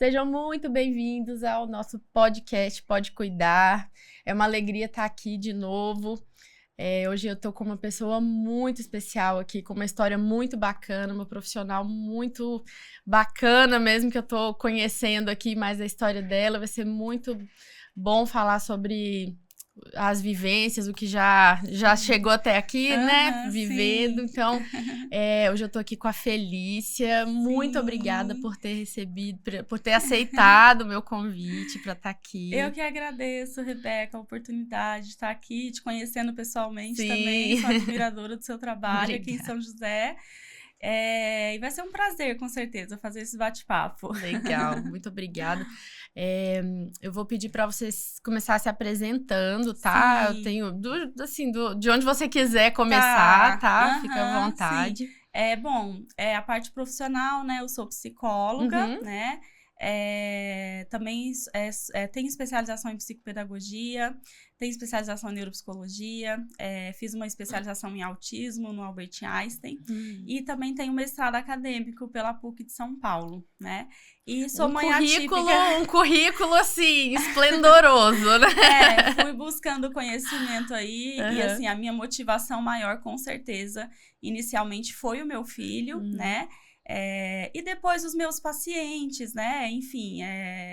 Sejam muito bem-vindos ao nosso podcast Pode Cuidar. É uma alegria estar aqui de novo. Hoje eu estou com uma pessoa muito especial aqui, com uma história muito bacana, uma profissional muito bacana mesmo, que eu estou conhecendo aqui mais a história dela. Vai ser muito bom falar sobre as vivências, o que já chegou até aqui, né? Vivendo. Sim. Então, hoje eu tô aqui com a Felícia. Muito obrigada por ter recebido, por ter aceitado o meu convite para estar aqui. Eu que agradeço, Rebeca, a oportunidade de estar aqui, te conhecendo pessoalmente. Sim. Também. Sou admiradora do seu trabalho Obrigada. Aqui em São José. E vai ser um prazer, com certeza, fazer esse bate-papo. Legal, muito obrigada. Eu vou pedir para vocês começar se apresentando, tá? Sim. Eu tenho, de onde você quiser começar, tá? Fica à vontade. Sim. A parte profissional, né? Eu sou psicóloga, né? Também tenho especialização em psicopedagogia, tenho especialização em neuropsicologia, fiz uma especialização em autismo no Albert Einstein e também tenho mestrado acadêmico pela PUC de São Paulo, né? E sou mãe atípica. Um currículo, assim, esplendoroso, né? Fui buscando conhecimento aí e, assim, a minha motivação maior, com certeza, inicialmente foi o meu filho, né? E depois os meus pacientes, né? Enfim,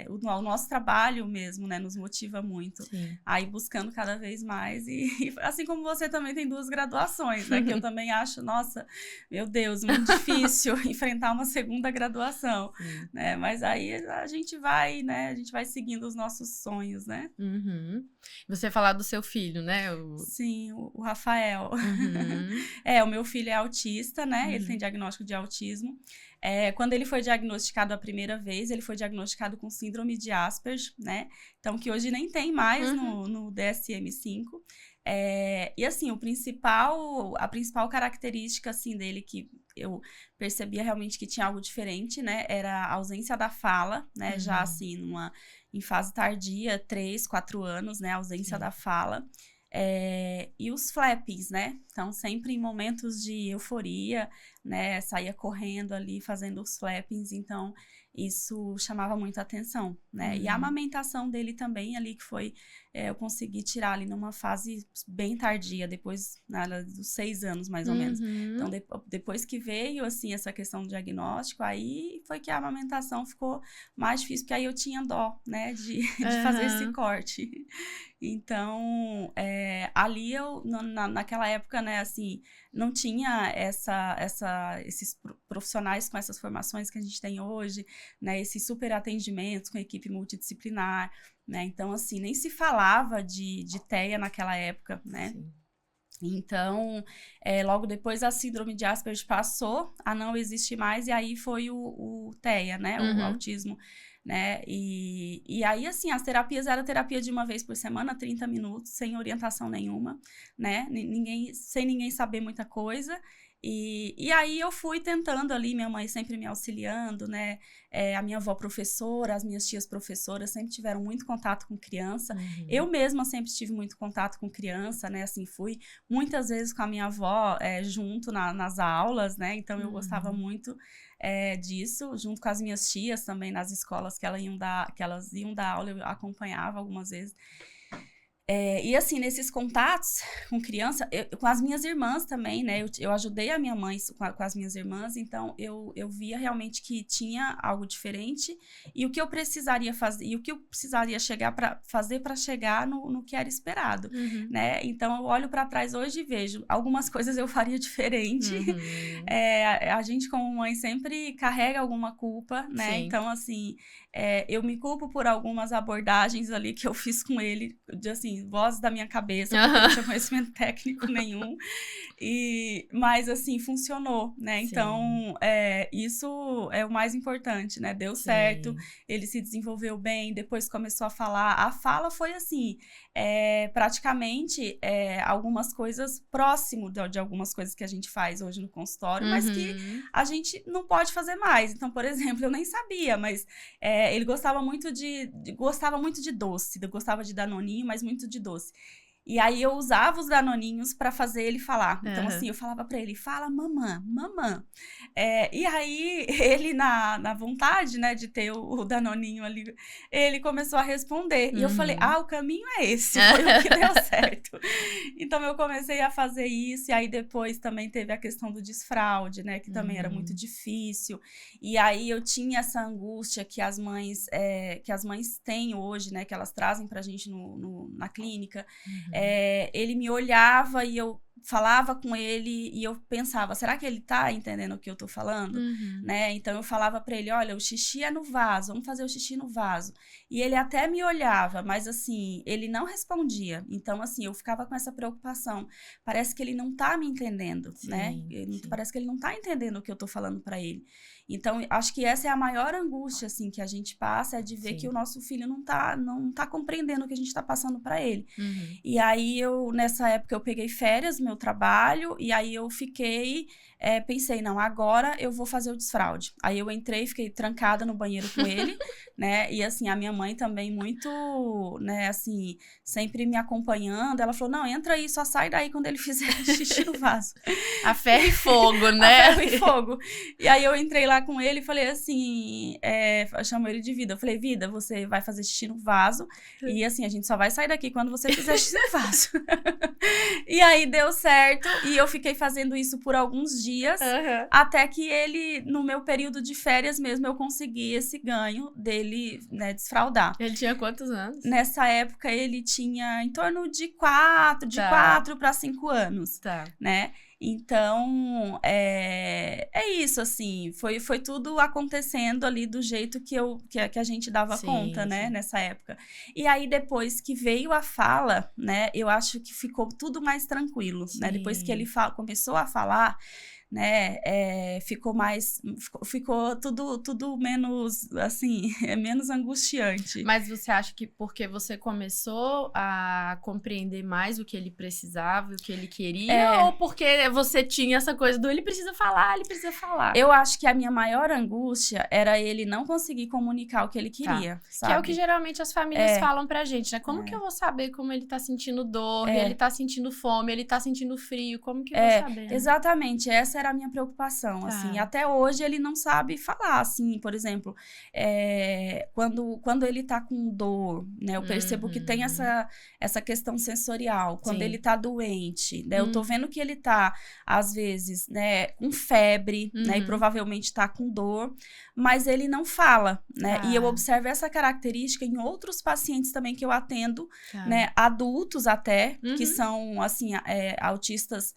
o nosso trabalho mesmo, né? Nos motiva muito. Sim. Aí buscando cada vez mais. E assim como você também tem 2 graduações, né? Que eu também acho, nossa, meu Deus, muito difícil enfrentar uma segunda graduação, né? Mas aí a gente vai, né? A gente vai seguindo os nossos sonhos, né? Você falar do seu filho, né? Sim, o Rafael. O meu filho é autista, né? Ele tem diagnóstico de autismo. Quando ele foi diagnosticado a primeira vez, ele foi diagnosticado com síndrome de Asperger, né? Então, que hoje nem tem mais no DSM-5. E assim, a principal característica assim, dele que eu percebia realmente que tinha algo diferente, né? Era a ausência da fala, né? Já assim, em fase tardia, 3, 4 anos, né? A ausência da fala. E os flappings, né? Então, sempre em momentos de euforia, né? Saía correndo ali, fazendo os flappings. Então, isso chamava muita atenção, né? E a amamentação dele também ali, que foi... eu consegui tirar ali numa fase bem tardia, depois dos 6 anos, mais ou menos. Então, depois que veio, assim, essa questão do diagnóstico, aí foi que a amamentação ficou mais difícil, porque aí eu tinha dó, né? De fazer esse corte. Então, ali eu, naquela época, né, assim, não tinha esses profissionais com essas formações que a gente tem hoje, né, esses super atendimentos com equipe multidisciplinar, né, então, assim, nem se falava de TEA naquela época, né. Sim. Então, logo depois a síndrome de Asperger passou a não existir mais, e aí foi o TEA, né, o autismo, né, e aí, assim, as terapias era terapia de 1 vez por semana, 30 minutos, sem orientação nenhuma, né, sem ninguém saber muita coisa, e aí eu fui tentando ali, minha mãe sempre me auxiliando, né, a minha avó professora, as minhas tias professoras sempre tiveram muito contato com criança, eu mesma sempre tive muito contato com criança, né, assim, fui muitas vezes com a minha avó junto nas aulas, né, então eu gostava muito disso, junto com as minhas tias também nas escolas que elas iam dar aula, eu acompanhava algumas vezes. E assim, nesses contatos com criança, com as minhas irmãs também, né, eu ajudei a minha mãe com as minhas irmãs, então eu via realmente que tinha algo diferente e o que eu precisaria fazer, e o que eu precisaria fazer para chegar no que era esperado, né, então eu olho para trás hoje e vejo, algumas coisas eu faria diferente, a gente como mãe sempre carrega alguma culpa, né, sim. Então assim, eu me culpo por algumas abordagens ali que eu fiz com ele, de assim, voz da minha cabeça, porque eu não tinha conhecimento técnico nenhum, mas assim, funcionou, né, então isso é o mais importante, né, deu certo, ele se desenvolveu bem, depois começou a falar, a fala foi assim, praticamente algumas coisas próximo de algumas coisas que a gente faz hoje no consultório, mas que a gente não pode fazer mais, então, por exemplo, eu nem sabia, mas ele gostava muito de doce, gostava de danoninho, mas muito de doce. E aí eu usava os Danoninhos pra fazer ele falar. Então, assim, eu falava pra ele, fala mamã, mamã. E aí, ele na vontade, né, de ter o Danoninho ali, ele começou a responder. E eu falei, o caminho é esse, foi o que deu certo. Então, eu comecei a fazer isso, e aí depois também teve a questão do desfraude, né, que também era muito difícil. E aí, eu tinha essa angústia que as mães têm hoje, né, que elas trazem pra gente na clínica. Ele me olhava e eu falava com ele e eu pensava, será que ele tá entendendo o que eu tô falando? Né? Então eu falava pra ele, olha, o xixi é no vaso, vamos fazer o xixi no vaso. E ele até me olhava, mas assim, ele não respondia. Então assim, eu ficava com essa preocupação. Parece que ele não tá me entendendo, né? Parece que ele não tá entendendo o que eu tô falando pra ele. Então, acho que essa é a maior angústia, assim, que a gente passa, é de ver que o nosso filho não tá compreendendo o que a gente tá passando para ele. E aí, nessa época, eu peguei férias do meu trabalho, e aí eu pensei, não, agora eu vou fazer o desfraude. Aí eu entrei, fiquei trancada no banheiro com ele, né, e assim, a minha mãe também muito, né, assim, sempre me acompanhando, ela falou, não, entra aí, só sai daí quando ele fizer xixi no vaso. A ferro e fogo, né? A ferro e fogo. E aí eu entrei lá com ele e falei assim, eu chamo ele de Vida. Eu falei, Vida, você vai fazer xixi no vaso e assim, a gente só vai sair daqui quando você fizer xixi no vaso. E aí deu certo e eu fiquei fazendo isso por alguns dias, até que ele, no meu período de férias mesmo, eu consegui esse ganho dele, né, desfraudar. Ele tinha quantos anos? Nessa época ele tinha em torno de 4 para 5 anos, né? Então, é isso, assim, foi tudo acontecendo ali do jeito que a gente dava conta, né, nessa época. E aí, depois que veio a fala, né, eu acho que ficou tudo mais tranquilo, né, depois que ele começou a falar, né, ficou tudo menos, assim, menos angustiante. Mas você acha que porque você começou a compreender mais o que ele precisava, o que ele queria, ou porque você tinha essa coisa do ele precisa falar? Eu acho que a minha maior angústia era ele não conseguir comunicar o que ele queria, sabe? Que é o que geralmente as famílias falam pra gente, né? Como que eu vou saber como ele tá sentindo dor, ele tá sentindo fome, ele tá sentindo frio, como que eu vou saber? Né? Exatamente, essa era a minha preocupação, assim, até hoje ele não sabe falar, assim, por exemplo, quando ele tá com dor, né, eu percebo que tem essa questão sensorial, quando ele tá doente, né, eu tô vendo que ele tá, às vezes, né, com febre, né, e provavelmente tá com dor, mas ele não fala, né, e eu observo essa característica em outros pacientes também que eu atendo, né, adultos até, que são, assim, autistas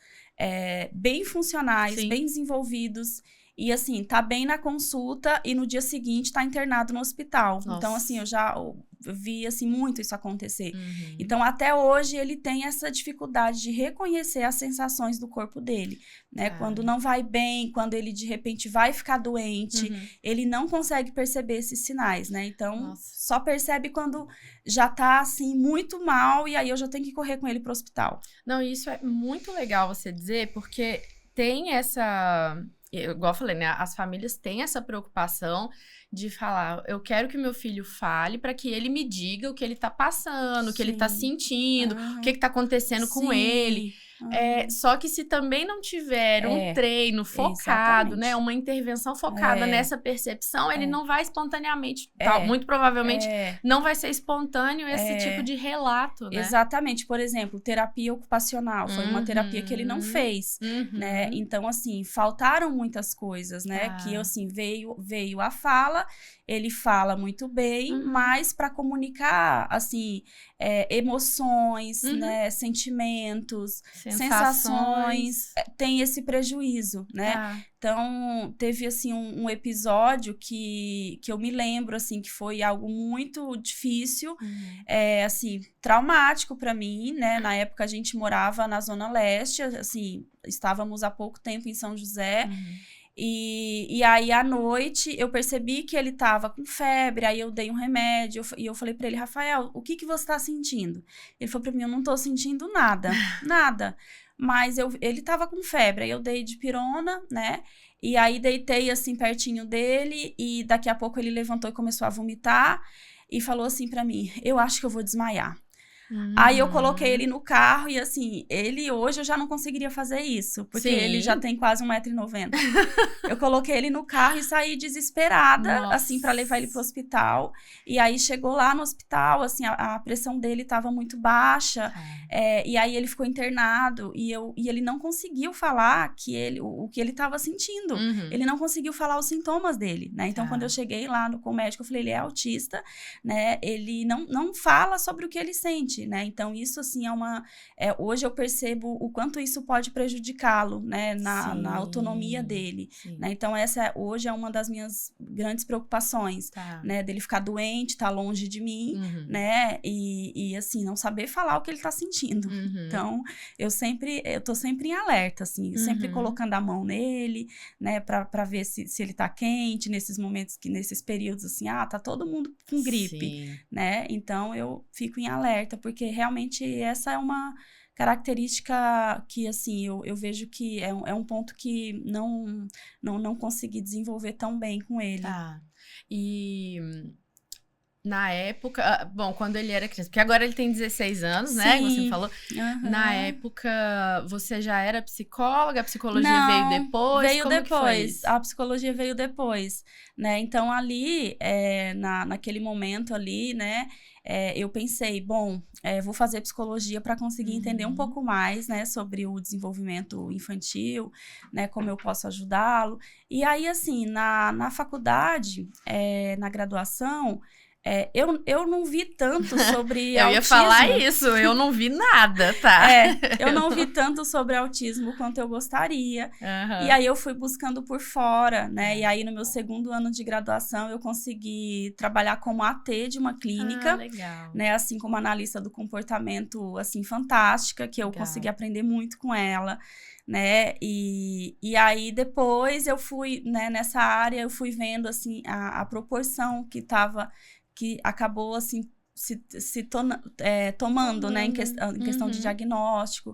bem funcionais, bem desenvolvidos, e assim, tá bem na consulta e no dia seguinte tá internado no hospital. Nossa. Então, assim, eu já vi, assim, muito isso acontecer. Então, até hoje, ele tem essa dificuldade de reconhecer as sensações do corpo dele, né? Quando não vai bem, quando ele, de repente, vai ficar doente, ele não consegue perceber esses sinais, né? Então, só percebe quando já tá, assim, muito mal, e aí eu já tenho que correr com ele pro hospital. Não, isso é muito legal você dizer, porque tem essa... Igual eu falei, né? As famílias têm essa preocupação de falar, eu quero que meu filho fale para que ele me diga o que ele tá passando, o que ele tá sentindo, o que tá acontecendo com ele. Só que se também não tiver um treino focado, né, uma intervenção focada nessa percepção, ele não vai espontaneamente, muito provavelmente não vai ser espontâneo esse tipo de relato, né? Exatamente. Por exemplo, terapia ocupacional, foi uma terapia que ele não fez, né? Então, assim, faltaram muitas coisas, né? Que, assim, veio a fala, ele fala muito bem, mas para comunicar, assim, emoções, né, sentimentos, sensações, tem esse prejuízo, né? Então, teve, assim, um episódio que eu me lembro, assim, que foi algo muito difícil, assim, traumático para mim, né? Na época, a gente morava na Zona Leste, assim, estávamos há pouco tempo em São José, e aí, à noite, eu percebi que ele tava com febre, aí eu dei um remédio, e eu falei pra ele, Rafael, o que você tá sentindo? Ele falou pra mim, eu não tô sentindo nada, nada. Mas ele tava com febre, aí eu dei dipirona, né? E aí deitei, assim, pertinho dele, e daqui a pouco ele levantou e começou a vomitar, e falou assim pra mim, eu acho que eu vou desmaiar. Aí eu coloquei ele no carro e assim, ele hoje eu já não conseguiria fazer isso, porque Sim. ele já tem quase 1,90 m. Eu coloquei ele no carro e saí desesperada, Nossa. assim, pra levar ele pro hospital. E aí chegou lá no hospital, assim, a pressão dele tava muito baixa. E aí ele ficou internado e ele não conseguiu falar o que ele tava sentindo. Ele não conseguiu falar os sintomas dele, né? Então, quando eu cheguei lá com o médico, eu falei, ele é autista, né? Ele não fala sobre o que ele sente, né? Então, isso, assim, hoje eu percebo o quanto isso pode prejudicá-lo, né? Na autonomia dele, né? Então, essa hoje é uma das minhas grandes preocupações, né? Dele ficar doente, tá longe de mim, né? E, assim, não saber falar o que ele tá sentindo. Então, eu tô sempre em alerta, assim, sempre colocando a mão nele, né? Pra ver se ele tá quente, nesses momentos, nesses períodos, assim, tá todo mundo com gripe, né? Então, eu fico em alerta, porque realmente essa é uma característica que, assim, eu vejo que é um ponto que não consegui desenvolver tão bem com ele. E na época, bom, quando ele era criança, porque agora ele tem 16 anos, né, que você falou. Na época, você já era psicóloga? A psicologia veio depois? Veio depois. A psicologia veio depois, né? Então, ali, naquele momento ali, né, eu pensei, bom, vou fazer psicologia para conseguir entender um pouco mais, né, sobre o desenvolvimento infantil, né, como eu posso ajudá-lo. E aí, assim, na faculdade, na graduação, eu não vi tanto sobre autismo. Eu ia falar isso, eu não vi nada, tá? Eu não vi tanto sobre autismo quanto eu gostaria. E aí eu fui buscando por fora, né? E aí no meu 2º ano de graduação eu consegui trabalhar como AT de uma clínica, né? Assim como analista do comportamento, assim, fantástica, que eu consegui aprender muito com ela, né? E aí depois eu fui, né, nessa área, eu fui vendo, assim, a proporção que acabou, assim, tomando, né, em questão de diagnóstico.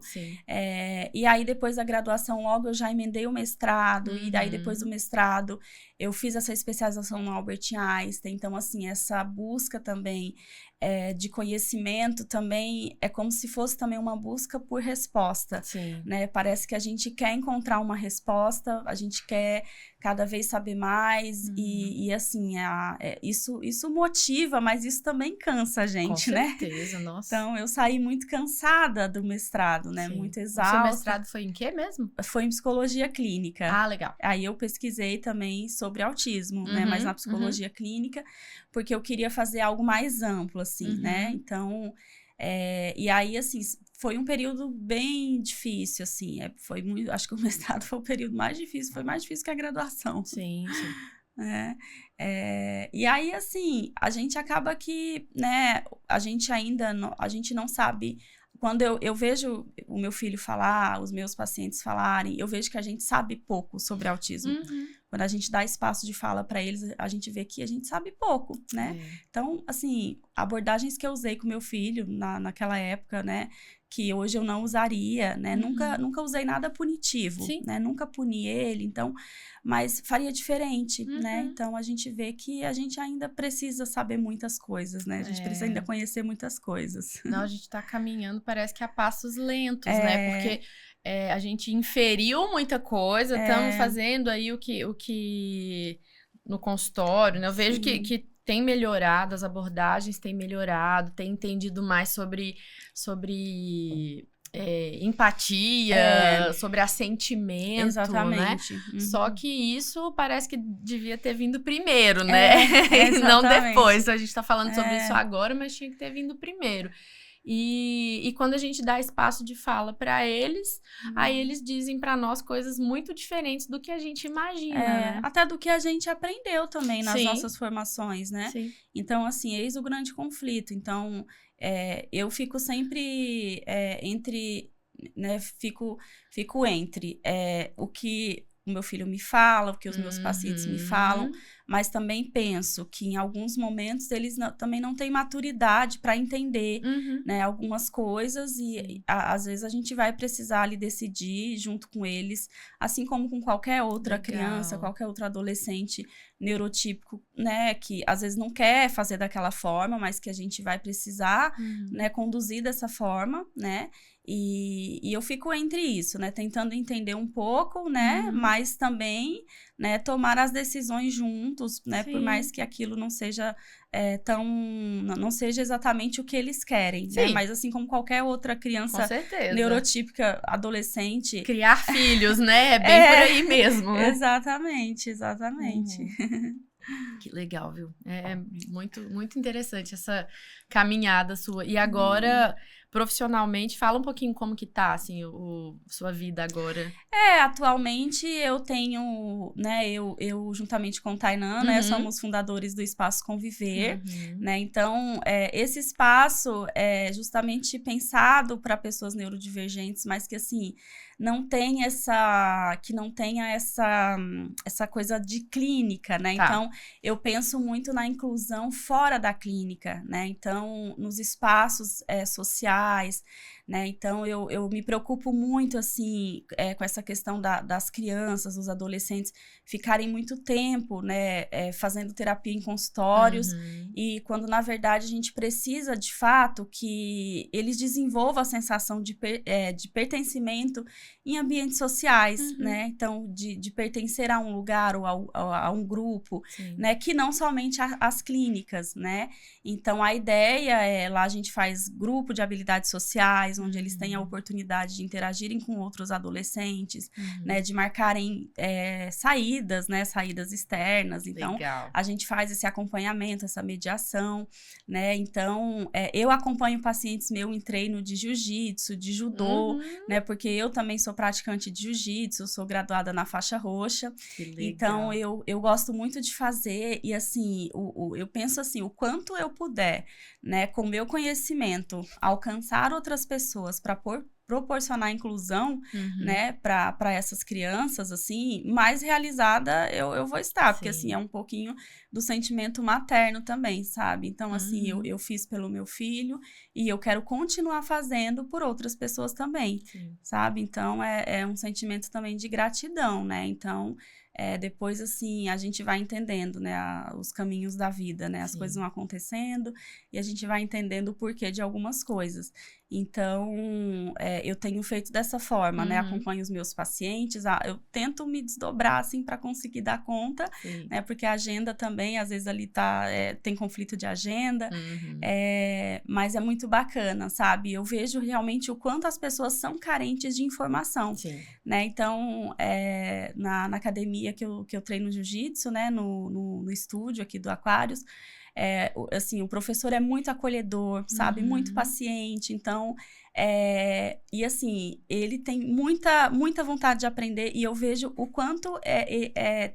E aí, depois da graduação, logo eu já emendei o mestrado, e daí, depois do mestrado, eu fiz essa especialização no Albert Einstein. Então, assim, essa busca também de conhecimento também é como se fosse também uma busca por resposta, né? Parece que a gente quer encontrar uma resposta, a gente quer cada vez saber mais, e assim, isso motiva, mas isso também cansa a gente, né? Com certeza, nossa. Então, eu saí muito cansada do mestrado, né? Muito exausta. O seu mestrado foi em quê mesmo? Foi em psicologia clínica. Ah, legal. Aí eu pesquisei também sobre autismo, né? Mas na psicologia clínica, porque eu queria fazer algo mais amplo, assim, né? Então, e aí, assim, foi um período bem difícil, assim. Acho que o mestrado foi o período mais difícil, foi mais difícil que a graduação. Sim. E aí, assim, a gente acaba que, né, a gente não sabe. Quando eu vejo o meu filho falar, os meus pacientes falarem, eu vejo que a gente sabe pouco sobre autismo. Quando a gente dá espaço de fala para eles, a gente vê que a gente sabe pouco, né? Então, assim, abordagens que eu usei com meu filho naquela época, né? Que hoje eu não usaria, né? Nunca usei nada punitivo, né? Nunca puni ele, então... Mas faria diferente, né? Então, a gente vê que a gente ainda precisa saber muitas coisas, né? A gente precisa ainda conhecer muitas coisas. Não, a gente tá caminhando, parece que a passos lentos, né? Porque a gente inferiu muita coisa, estamos fazendo aí o que no consultório, né? Eu vejo que tem melhorado, as abordagens têm melhorado, tem entendido mais sobre empatia, sobre assentimento, exatamente, né? Só que isso parece que devia ter vindo primeiro, né? Não depois. A gente tá falando sobre isso agora, mas tinha que ter vindo primeiro. E quando a gente dá espaço de fala para eles, aí eles dizem para nós coisas muito diferentes do que a gente imagina, né? Até do que a gente aprendeu também nas nossas formações, né? Então, assim, eis o grande conflito. Então, eu fico sempre entre, né? Fico entre o que o meu filho me fala, o que os meus pacientes me falam, mas também penso que em alguns momentos eles também não têm maturidade para entender, né, algumas coisas e às vezes a gente vai precisar ali decidir junto com eles, assim como com qualquer outra criança, qualquer outro adolescente neurotípico, né, que às vezes não quer fazer daquela forma, mas que a gente vai precisar, né, conduzir dessa forma, né, e eu fico entre isso, né, tentando entender um pouco, né, mas também, né, tomar as decisões juntos, né, por mais que aquilo não seja não seja exatamente o que eles querem, né, mas assim como qualquer outra criança neurotípica, adolescente... Criar filhos, né, é bem por aí mesmo, né? Exatamente. Que legal, viu? É muito, muito interessante essa caminhada sua. E agora, profissionalmente, fala um pouquinho como que tá, assim, sua vida agora. Atualmente eu tenho, né, eu juntamente com o Tainan, né, somos fundadores do Espaço Conviver, né, então esse espaço é justamente pensado para pessoas neurodivergentes, mas que, assim, não tenha essa coisa de clínica, né, então eu penso muito na inclusão fora da clínica, né, então nos espaços sociais, né, então eu me preocupo muito, assim, com essa questão das crianças, dos adolescentes ficarem muito tempo, né, fazendo terapia em consultórios, e quando na verdade a gente precisa de fato que eles desenvolvam a sensação de pertencimento em ambientes sociais, né, então de pertencer a um lugar ou a um grupo, né, que não somente as clínicas, né, então a ideia lá a gente faz grupo de habilidades sociais, onde eles têm a oportunidade de interagirem com outros adolescentes, né, de marcarem saídas, né, saídas externas. Então, a gente faz esse acompanhamento, essa mediação, né, então, eu acompanho pacientes meus em treino de jiu-jitsu, de judô, né, porque eu também sou praticante de jiu-jitsu, sou graduada na faixa roxa, então, eu gosto muito de fazer e, assim, eu penso assim, o quanto eu puder, né, com o meu conhecimento, alcançar outras pessoas para proporcionar inclusão, né, para essas crianças, assim, mais realizada eu vou estar, porque, assim, é um pouquinho do sentimento materno também, sabe? Então, assim, eu fiz pelo meu filho e eu quero continuar fazendo por outras pessoas também, sabe? Então, é um sentimento também de gratidão, né? Então, depois, assim, a gente vai entendendo, né, os caminhos da vida, né? As coisas vão acontecendo e a gente vai entendendo o porquê de algumas coisas. Então, eu tenho feito dessa forma, né? Acompanho os meus pacientes, eu tento me desdobrar, assim, para conseguir dar conta, né? Porque a agenda também, às vezes, ali tem conflito de agenda, mas é muito bacana, sabe? Eu vejo realmente o quanto as pessoas são carentes de informação, né? Então, na academia que eu treino jiu-jitsu, né? No estúdio aqui do Aquários, assim, o professor é muito acolhedor, sabe? Muito paciente, então... e assim, ele tem muita vontade de aprender e eu vejo o quanto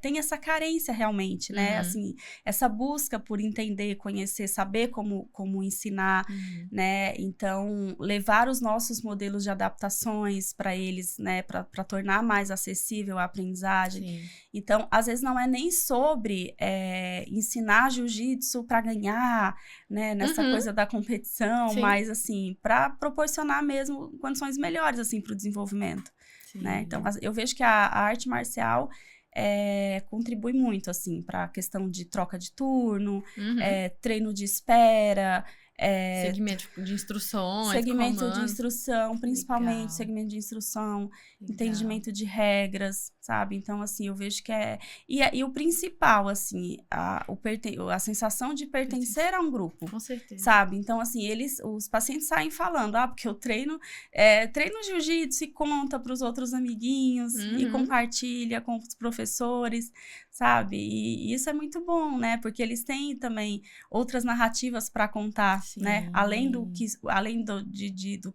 tem essa carência realmente, né? Assim, essa busca por entender, conhecer, saber como ensinar, né? Então, levar os nossos modelos de adaptações para eles, né? Para tornar mais acessível a aprendizagem. Então, às vezes não é nem sobre ensinar jiu-jitsu para ganhar, né? Nessa coisa da competição, mas assim, para proporcionar mesmo condições melhores, assim, para o desenvolvimento, né? Então, eu vejo que a arte marcial contribui muito, assim, para a questão de troca de turno, treino de espera, segmento de instruções, segmento comandos. de instrução, principalmente segmento de instrução, entendimento de regras, sabe? Então, assim, eu vejo que e o principal, assim, a sensação de pertencer a um grupo. Com certeza. Sabe? Então, assim, os pacientes saem falando, porque eu treino jiu-jitsu e conta para os outros amiguinhos e compartilha com os professores, sabe? E isso é muito bom, né? Porque eles têm também outras narrativas para contar, né? Além do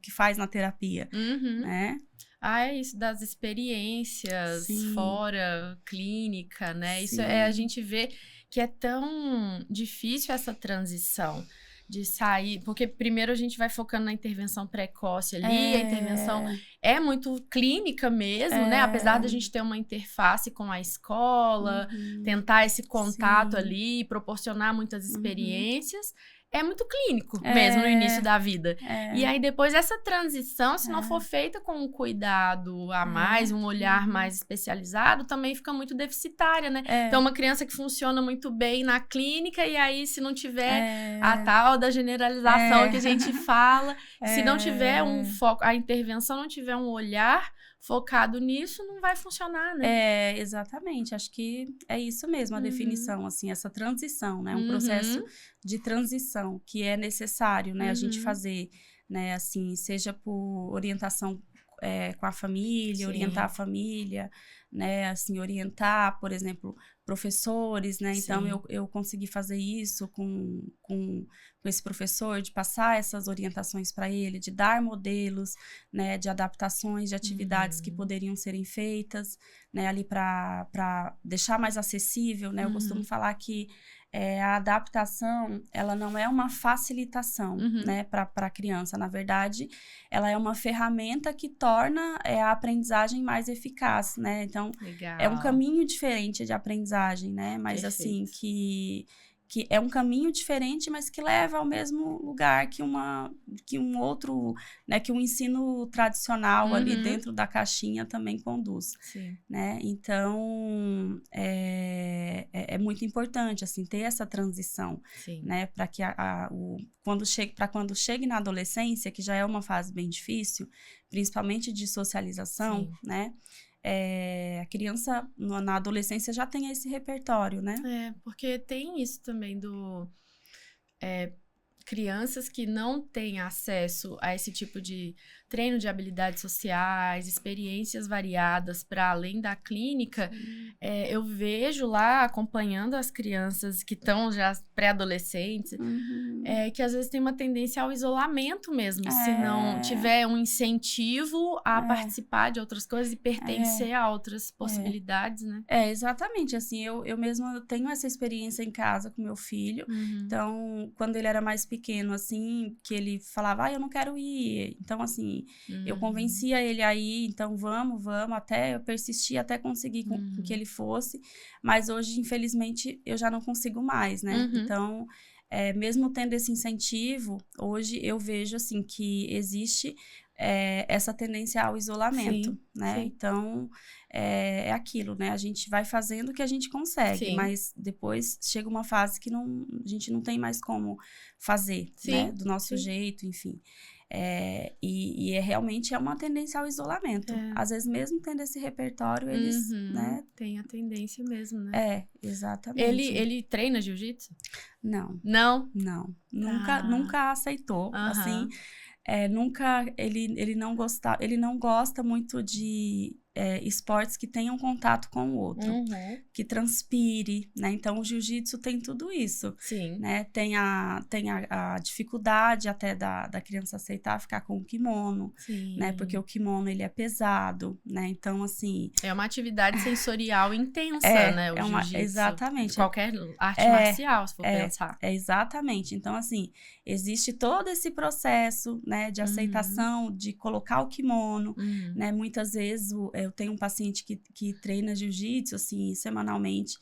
que faz na terapia, né? É isso, das experiências fora clínica, né? Isso a gente vê que é tão difícil essa transição. de sair, porque primeiro a gente vai focando na intervenção precoce ali, a intervenção é muito clínica mesmo, né? Apesar da gente ter uma interface com a escola, tentar esse contato ali, proporcionar muitas experiências, é muito clínico mesmo no início da vida. E aí depois essa transição, se não for feita com um cuidado a mais, um olhar mais especializado, também fica muito deficitária, né? Então uma criança que funciona muito bem na clínica e aí se não tiver a tal da generalização que a gente fala, se não tiver um foco, a intervenção não tiver um olhar focado nisso, não vai funcionar, né? Exatamente. Acho que é isso mesmo a definição, assim, essa transição, né? Um processo de transição que é necessário, né? A gente fazer, né? Assim, seja por orientação com a família, orientar a família, né? Assim, orientar, por exemplo, professores, né? Então, eu consegui fazer isso com esse professor, de passar essas orientações para ele, de dar modelos, né? De adaptações, de atividades que poderiam serem feitas, né? Ali para deixar mais acessível, né? Eu costumo falar que a adaptação, ela não é uma facilitação, né, para a criança. Na verdade, ela é uma ferramenta que torna a aprendizagem mais eficaz, né? Então, é um caminho diferente de aprendizagem, né? Mas, assim, que é um caminho diferente, mas que leva ao mesmo lugar que um outro, né, que um ensino tradicional ali dentro da caixinha também conduz, né? Então, é muito importante, assim, ter essa transição, né? Para que quando chegue na adolescência, que já é uma fase bem difícil, principalmente de socialização, né? A criança na adolescência já tem esse repertório, né? Porque tem isso também crianças que não têm acesso a esse tipo de treino de habilidades sociais, experiências variadas para além da clínica, eu vejo lá, acompanhando as crianças que estão já pré-adolescentes, que às vezes tem uma tendência ao isolamento mesmo, se não tiver um incentivo a participar de outras coisas e pertencer a outras possibilidades, né? Exatamente, assim, eu mesma tenho essa experiência em casa com meu filho, então, quando ele era mais pequeno, assim, que ele falava, eu não quero ir, então, assim, eu convencia ele a ir, então vamos, até eu persisti até conseguir que ele fosse, mas hoje, infelizmente, eu já não consigo mais, né? Então, mesmo tendo esse incentivo, hoje eu vejo, assim, que existe essa tendência ao isolamento, né? Então, é aquilo, né? A gente vai fazendo o que a gente consegue, mas depois chega uma fase que a gente não tem mais como fazer, né? Do nosso jeito, enfim. Realmente é uma tendência ao isolamento. Às vezes, mesmo tendo esse repertório, eles, né? Tem a tendência mesmo, né? Exatamente. Ele treina jiu-jitsu? Não. Não? Não. Nunca aceitou, assim. Nunca, ele não gosta muito de esportes que tenham contato com o outro, que transpire, né? Então, o jiu-jitsu tem tudo isso, né? Tem a dificuldade até da criança aceitar ficar com o kimono, né? Porque o kimono, ele é pesado, né? Então, assim... É uma atividade sensorial intensa, né? O jiu-jitsu. Exatamente. Qualquer arte marcial, se for pensar. Exatamente. Então, assim, existe todo esse processo, né? De aceitação, de colocar o kimono, né? Muitas vezes, eu tenho um paciente que treina jiu-jitsu, assim, semanalmente.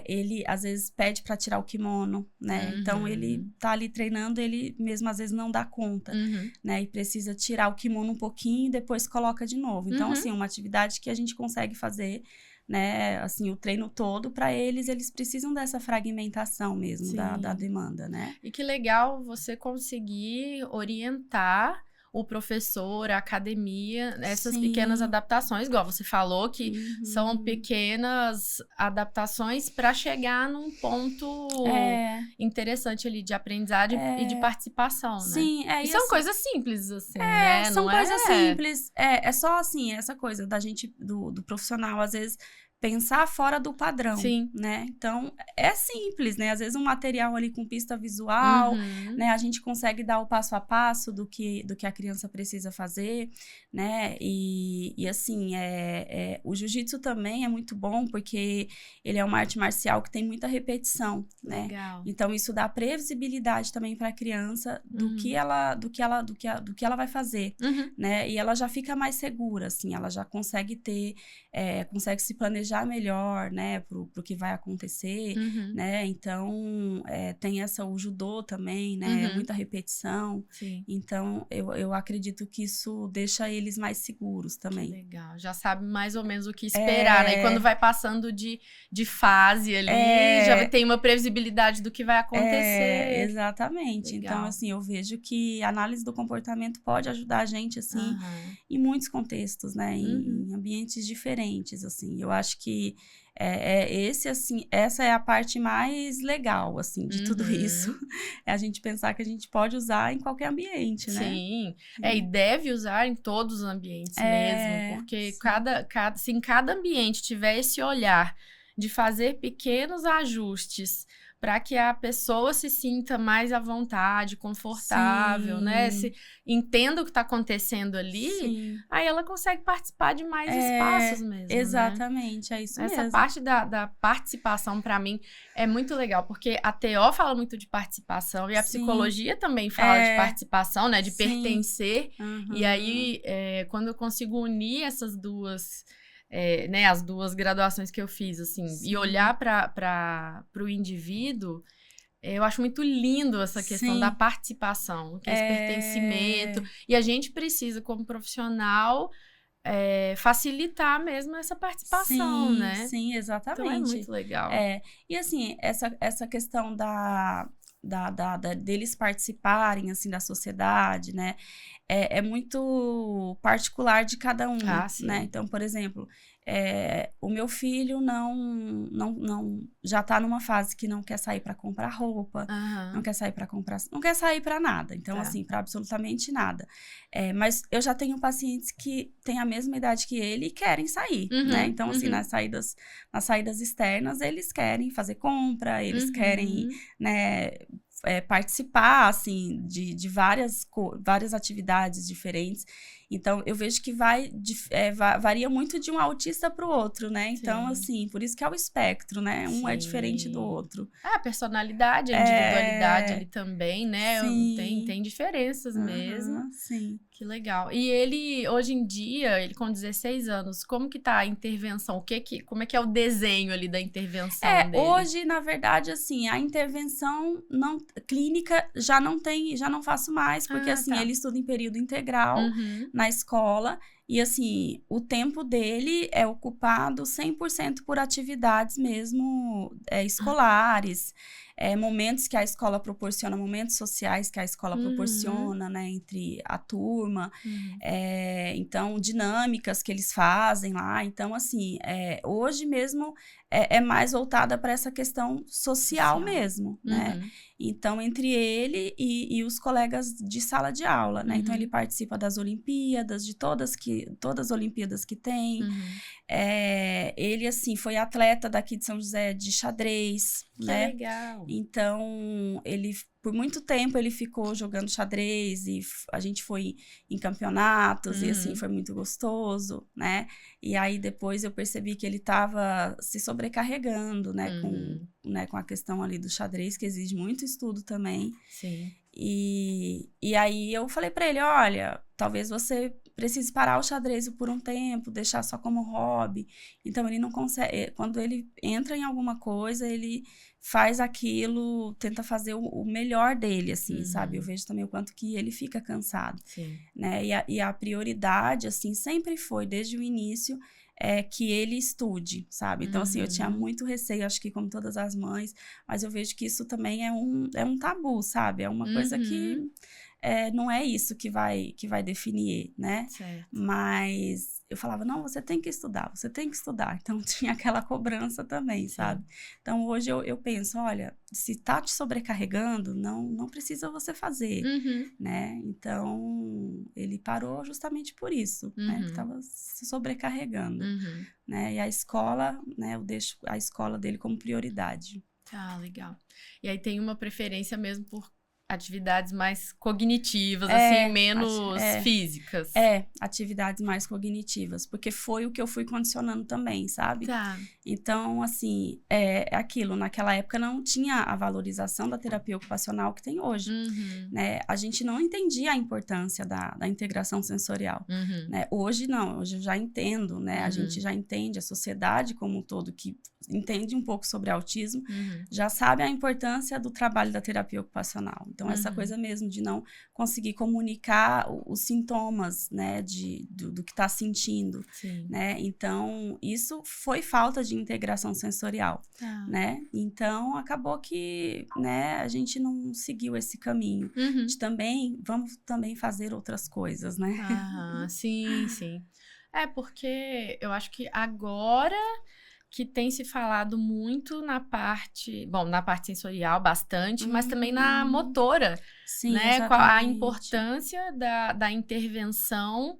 Ele, às vezes, pede para tirar o kimono, né? Então, ele tá ali treinando, ele mesmo, às vezes, não dá conta, né? E precisa tirar o kimono um pouquinho e depois coloca de novo. Então, assim, uma atividade que a gente consegue fazer, né? Assim, o treino todo, para eles precisam dessa fragmentação mesmo da demanda, né? E que legal você conseguir orientar o professor, a academia, essas pequenas adaptações, igual você falou, que são pequenas adaptações para chegar num ponto interessante ali de aprendizagem e de participação, né? Sim, e são coisas simples, assim, né? São coisas simples. É só, assim, essa coisa da gente, do profissional, às vezes, pensar fora do padrão, Sim. né? Então, é simples, né? Às vezes um material ali com pista visual, né? A gente consegue dar o passo a passo do que a criança precisa fazer, né? E assim, o jiu-jitsu também é muito bom, porque ele é uma arte marcial que tem muita repetição, né? Legal. Então, isso dá previsibilidade também para a criança do que ela vai fazer, né? E ela já fica mais segura, assim, ela já consegue consegue se planejar melhor, né, pro que vai acontecer, né, então tem o judô também, né, muita repetição, Sim. Então eu acredito que isso deixa eles mais seguros também. Que legal, já sabe mais ou menos o que esperar, né, e quando vai passando de fase ali, já tem uma previsibilidade do que vai acontecer. Exatamente, Legal. Então assim, eu vejo que a análise do comportamento pode ajudar a gente, assim, em muitos contextos, né, em ambientes diferentes, assim, eu acho que essa é a parte mais legal, assim, de tudo isso. É a gente pensar que a gente pode usar em qualquer ambiente, né? Sim. E deve usar em todos os ambientes mesmo, porque se em cada ambiente tiver esse olhar de fazer pequenos ajustes para que a pessoa se sinta mais à vontade, confortável, né? Se entenda o que está acontecendo ali, aí ela consegue participar de mais espaços mesmo, exatamente, né? É isso Essa mesmo. parte da participação, para mim, é muito legal, porque a TO fala muito de participação e a psicologia também fala de participação, né? De pertencer. E aí, quando eu consigo unir essas duas... né, as duas graduações que eu fiz, assim, e olhar para o indivíduo, eu acho muito lindo essa questão da participação, que é esse pertencimento, e a gente precisa, como profissional, facilitar mesmo essa participação, né? Sim, exatamente. Então é muito legal. E assim, essa questão deles participarem, assim, da sociedade, né? É muito particular de cada um, né? Então, por exemplo, o meu filho já tá numa fase que não quer sair para comprar roupa, não quer sair para nada. Então, assim, para absolutamente nada. Mas eu já tenho pacientes que têm a mesma idade que ele e querem sair, né? Então, assim, nas saídas externas, eles querem fazer compra, eles querem, né, participar, assim, de várias atividades diferentes. Então, eu vejo que varia muito de um autista para o outro, né? Então, assim, por isso que é o espectro, né? Um é diferente do outro. A personalidade, a individualidade ali também, né? Tem diferenças mesmo. Sim. Que legal. E ele, hoje em dia, ele com 16 anos, como que tá a intervenção? Como é que é o desenho ali da intervenção dele? Hoje, na verdade, assim, a intervenção clínica já não faço mais, porque, ele estuda em período integral na escola. E, assim, o tempo dele é ocupado 100% por atividades mesmo escolares, momentos que a escola proporciona, momentos sociais que a escola proporciona, né, entre a turma. Então, dinâmicas que eles fazem lá. Então, assim, hoje mesmo é mais voltada para essa questão social mesmo, né? Então, entre ele e os colegas de sala de aula, né? Então, ele participa das Olimpíadas, de todas as Olimpíadas que tem. Ele, assim, foi atleta daqui de São José de xadrez, né? Que legal. Então, por muito tempo, ele ficou jogando xadrez e a gente foi em campeonatos e, assim, foi muito gostoso, né? E aí, depois eu percebi que ele estava se sobrecarregando, né? Com a questão ali do xadrez, que exige muito estudo também. Sim. E aí, eu falei para ele, olha, talvez você precise parar o xadrez por um tempo, deixar só como hobby. Então, ele não consegue... Quando ele entra em alguma coisa, ele faz aquilo, tenta fazer o melhor dele, assim, sabe? Eu vejo também o quanto que ele fica cansado. Sim. Né? E a prioridade, assim, sempre foi, desde o início, que ele estude, sabe? Então, assim, eu tinha muito receio, acho que como todas as mães, mas eu vejo que isso também é um tabu, sabe? É uma coisa que... não é isso que vai definir, né? Certo. Mas eu falava, não, você tem que estudar. Então, tinha aquela cobrança também, sabe? Então, hoje eu penso, olha, se tá te sobrecarregando, não precisa você fazer, né? Então, ele parou justamente por isso, né? Que tava se sobrecarregando, né? E a escola, né? Eu deixo a escola dele como prioridade. Ah, legal. E aí tem uma preferência mesmo por atividades mais cognitivas, assim, menos físicas. Atividades mais cognitivas, porque foi o que eu fui condicionando também, sabe? Tá. Então, assim, é aquilo, naquela época não tinha a valorização da terapia ocupacional que tem hoje, né? A gente não entendia a importância da integração sensorial, né? Hoje não, hoje eu já entendo, né? A gente já entende, a sociedade como um todo que entende um pouco sobre autismo, já sabe a importância do trabalho da terapia ocupacional. Então, essa coisa mesmo de não conseguir comunicar os sintomas, né, do que está sentindo, né? Então, isso foi falta de integração sensorial, né? Então, acabou que, né, a gente não seguiu esse caminho de vamos também fazer outras coisas, né? Sim. Porque eu acho que agora que tem se falado muito na parte sensorial, bastante, mas também na motora, né? Exatamente. Qual a importância da intervenção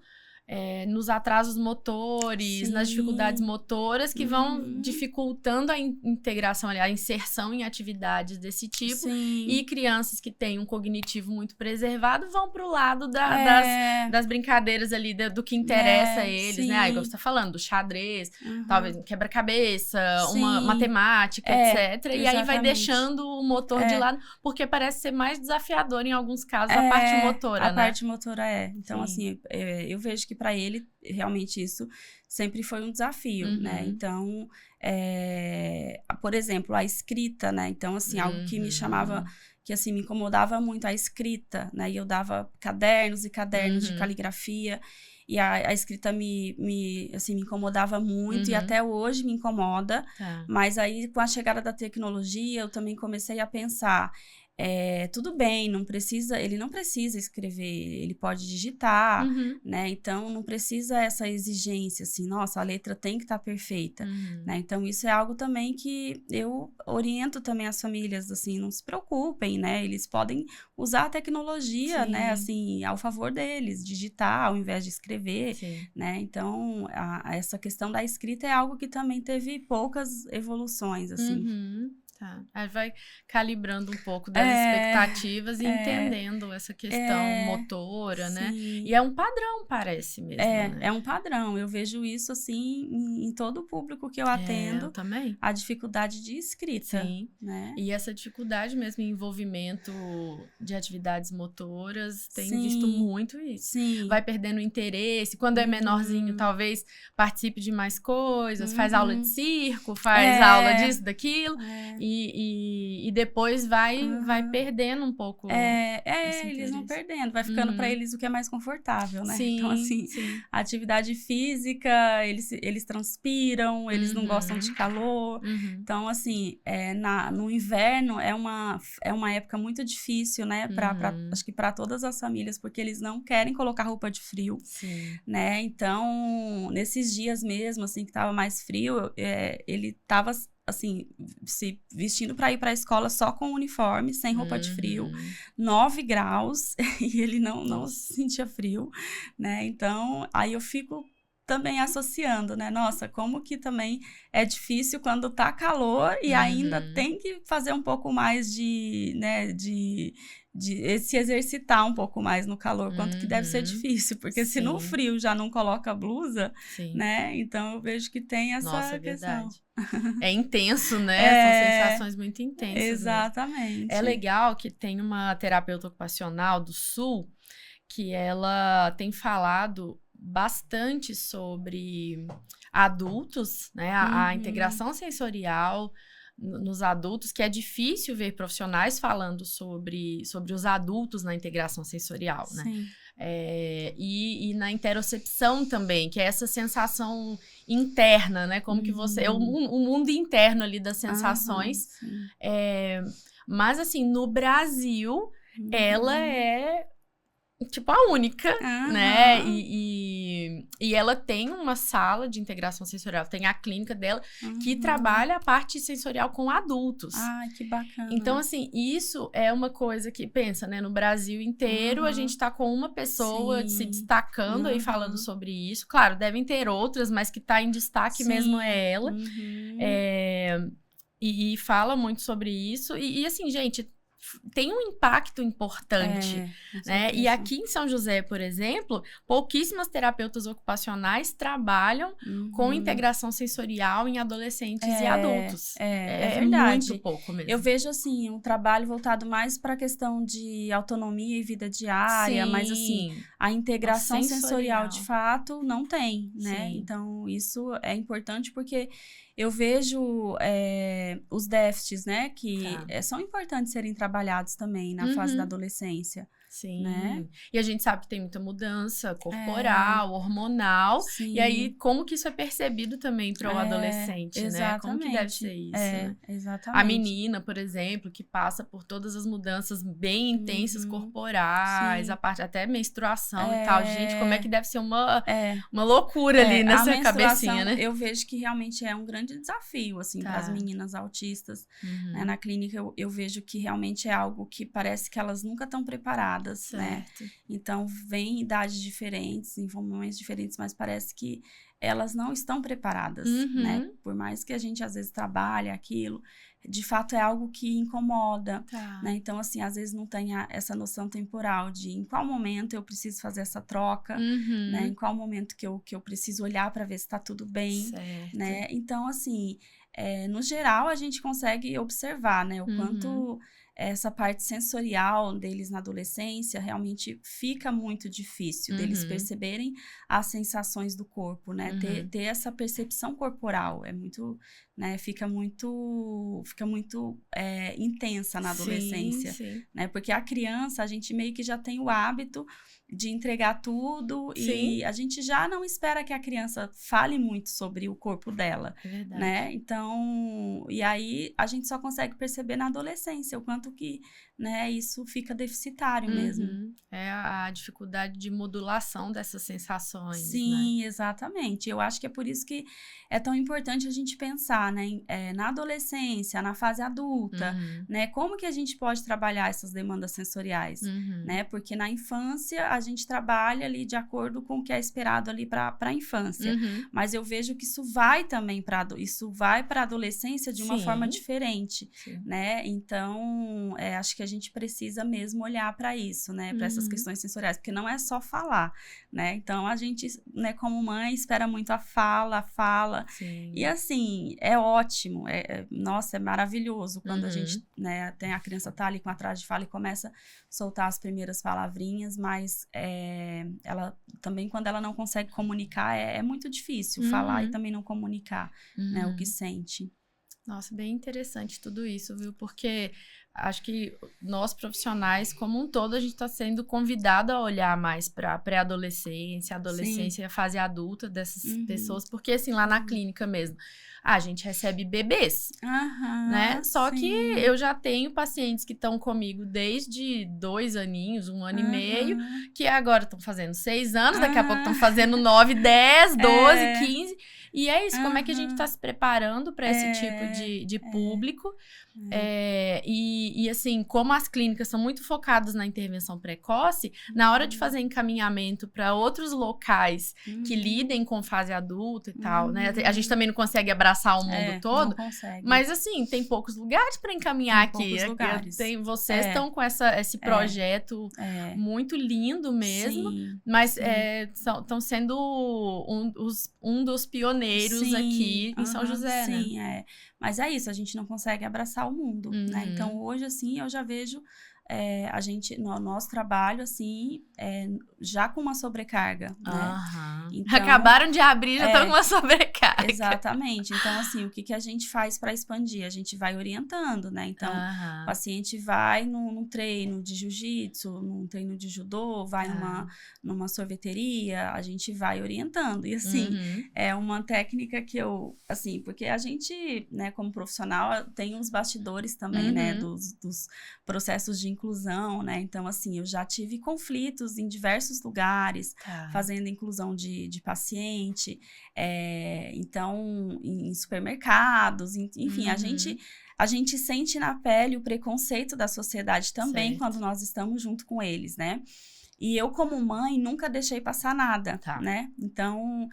nos atrasos motores, nas dificuldades motoras que vão dificultando a integração, a inserção em atividades desse tipo. E crianças que têm um cognitivo muito preservado vão para o lado das brincadeiras ali, do que interessa a eles, né? Igual você tá falando, do xadrez, talvez um quebra-cabeça, uma matemática, etc. E aí vai deixando o motor de lado, porque parece ser mais desafiador em alguns casos a parte motora, né? A parte motora Então, assim, eu vejo que para ele, realmente, isso sempre foi um desafio, né? Então, por exemplo, a escrita, né? Então, assim, algo que me chamava, que, assim, me incomodava muito, a escrita, né? E eu dava cadernos e cadernos de caligrafia, e a escrita me incomodava muito, e até hoje me incomoda. Mas aí, com a chegada da tecnologia, eu também comecei a pensar... tudo bem, ele não precisa escrever, ele pode digitar, né? Então, não precisa essa exigência, assim, nossa, a letra tem que estar perfeita, né? Então, isso é algo também que eu oriento também as famílias, assim, não se preocupem, né? Eles podem usar a tecnologia, né? Assim, ao favor deles, digitar ao invés de escrever, né? Então, essa questão da escrita é algo que também teve poucas evoluções, assim. Aí vai calibrando um pouco das expectativas e entendendo essa questão motora, né? E é um padrão, parece mesmo, né? É um padrão. Eu vejo isso, assim, em todo o público que eu atendo. Eu também. A dificuldade de escrita, né? E essa dificuldade mesmo em envolvimento de atividades motoras, tem visto muito isso. Vai perdendo interesse. Quando é menorzinho, talvez participe de mais coisas, faz aula de circo, faz aula disso, daquilo. E depois vai perdendo um pouco. Eles vão perdendo, vai ficando para eles o que é mais confortável, né? Então, assim, a atividade física, eles transpiram, eles não gostam de calor. Então, assim, no inverno é uma época muito difícil, né? Acho que para todas as famílias, porque eles não querem colocar roupa de frio, né? Então, nesses dias mesmo, assim, que tava mais frio, ele tava... assim, se vestindo para ir para a escola só com uniforme, sem roupa de frio, 9 graus, e ele não sentia frio, né? Então, aí eu fico também associando, né? Nossa, como que também é difícil quando tá calor e ainda tem que fazer um pouco mais de se exercitar um pouco mais no calor, quanto que deve ser difícil, porque se no frio já não coloca blusa, né? Então eu vejo que tem essa questão. Verdade. É intenso, né? São sensações muito intensas. Exatamente. Mesmo. É legal que tem uma terapeuta ocupacional do Sul que ela tem falado bastante sobre adultos, né? A integração sensorial nos adultos, que é difícil ver profissionais falando sobre os adultos na integração sensorial, né? E na interocepção também, que é essa sensação interna, né? Como que você... o mundo interno ali das sensações. Mas, assim, no Brasil, ela é tipo, a única, né? E ela tem uma sala de integração sensorial, tem a clínica dela, que trabalha a parte sensorial com adultos. Ai, que bacana. Então, assim, isso é uma coisa que, pensa, né? No Brasil inteiro, a gente tá com uma pessoa se destacando aí falando sobre isso. Claro, devem ter outras, mas que tá em destaque mesmo é ela. E fala muito sobre isso. E assim, gente, tem um impacto importante, né? E aqui em São José, por exemplo, pouquíssimas terapeutas ocupacionais trabalham com integração sensorial em adolescentes e adultos. É verdade. Muito pouco mesmo. Eu vejo, assim, um trabalho voltado mais para a questão de autonomia e vida diária, mas, assim, a integração sensorial, de fato, não tem, né? Então, isso é importante porque eu vejo os déficits, né, que são importantes serem trabalhados também na fase da adolescência. Sim. Né? E a gente sabe que tem muita mudança corporal, hormonal. Sim. E aí, como que isso é percebido também para o adolescente, né? Como que deve ser isso? Exatamente. A menina, por exemplo, que passa por todas as mudanças bem intensas corporais, a parte até menstruação e tal. Gente, como é que deve ser uma loucura ali nessa cabecinha, né? Eu vejo que realmente é um grande desafio, assim, para as meninas autistas. Né? Na clínica, eu vejo que realmente é algo que parece que elas nunca estão preparadas. Né? Então, vem em idades diferentes, em momentos diferentes, mas parece que elas não estão preparadas, né? Por mais que a gente, às vezes, trabalhe aquilo, de fato, é algo que incomoda, né? Então, assim, às vezes não tem essa noção temporal de em qual momento eu preciso fazer essa troca, né? Em qual momento que eu preciso olhar para ver se está tudo bem, né? Então, assim, no geral, a gente consegue observar, né? O quanto essa parte sensorial deles na adolescência realmente fica muito difícil deles perceberem as sensações do corpo, né? Ter essa percepção corporal é muito, né? Fica muito intensa na adolescência, né? Porque a criança, a gente meio que já tem o hábito de entregar tudo e a gente já não espera que a criança fale muito sobre o corpo dela, né? Então, e aí a gente só consegue perceber na adolescência o quanto que, né, isso fica deficitário mesmo. É a dificuldade de modulação dessas sensações, Sim, né? Exatamente. Eu acho que é por isso que é tão importante a gente pensar, né, na adolescência, na fase adulta, né, como que a gente pode trabalhar essas demandas sensoriais, né? Porque na infância a gente trabalha ali de acordo com o que é esperado ali para a infância, mas eu vejo que isso vai também para a adolescência de uma forma diferente, né? Então, acho que a gente precisa mesmo olhar para isso, né? Para essas questões sensoriais, porque não é só falar, né? Então, a gente, né, como mãe, espera muito a fala. E, assim, é ótimo. Nossa, é maravilhoso quando a gente, né, tem a criança tá ali com atraso de fala e começa a soltar as primeiras palavrinhas, mas ela também, quando ela não consegue comunicar, é muito difícil falar e também não comunicar, né, o que sente. Nossa, bem interessante tudo isso, viu? Porque acho que nós profissionais, como um todo, a gente está sendo convidado a olhar mais para a pré-adolescência, adolescência e a fase adulta dessas pessoas, porque assim, lá na clínica mesmo, a gente recebe bebês, né? Só que eu já tenho pacientes que estão comigo desde 2 aninhos, 1 ano e meio, que agora estão fazendo 6 anos, daqui a pouco estão fazendo 9, 10, 12, 15... E é isso, como é que a gente está se preparando para esse tipo de público? E assim, como as clínicas são muito focadas na intervenção precoce, na hora de fazer encaminhamento para outros locais que lidem com fase adulta e tal, né? A gente também não consegue abraçar o mundo todo, não consegue. Mas assim, tem poucos lugares para encaminhar tem aqui. Poucos lugares. Vocês estão com esse projeto muito lindo mesmo, mas estão sendo um dos pioneiros aqui em São José, né? Sim, Mas é isso, a gente não consegue abraçar o mundo, né? Então, hoje, assim, eu já vejo a gente, no nosso trabalho, assim, já com uma sobrecarga, né? Então, acabaram de abrir, já estão com uma sobrecarga. Exatamente. Então, assim, o que a gente faz para expandir? A gente vai orientando, né? Então, o paciente vai num treino de jiu-jitsu, num treino de judô, vai numa sorveteria, a gente vai orientando. E, assim, é uma técnica que eu, assim, porque a gente, né, como profissional, tem os bastidores também, né, dos processos de inclusão, né? Então, assim, eu já tive conflitos em diversos lugares, fazendo inclusão de paciente, então, em supermercados, enfim, a gente sente na pele o preconceito da sociedade também quando nós estamos junto com eles, né? E eu, como mãe, nunca deixei passar nada, né? Então,